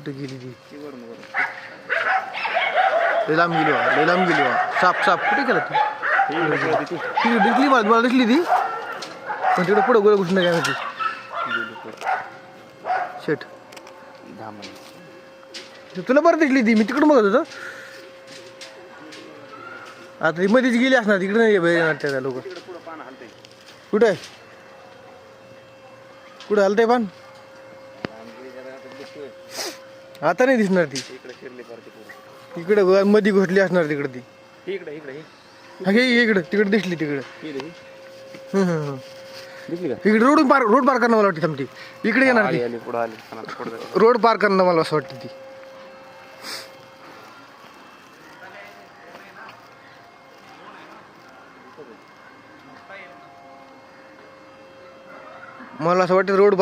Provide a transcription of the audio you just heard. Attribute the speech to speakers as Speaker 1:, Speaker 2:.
Speaker 1: कुठे गेली ती?
Speaker 2: ती वरून
Speaker 1: लय लांब गेली वा, लय लांब गेली वा. साप साप कुठे गेला ती? ती दिसली मला दिसली ती, पण तिकडे पुढं गोळ्या घुसून काय माहिती. शेट तुला बरं दिसली ती, मी तिकडं बघत होतो. आता ती मध्येच गेली असणार, तिकडे नाही येणार त्या लोक. कुठे आहे? कुठं हलतंय पान? आता नाही दिसणार ती. इकडे मध्ये घुसली असणार तिकडे ती. इकडे तिकडे दिसली तिकडे. इकडे रोड पार करणं मला वाटतं थांबती. इकडे येणार ती. रोड पार करणं मला असं वाटतं ती. मला असं वाटतं रोड पार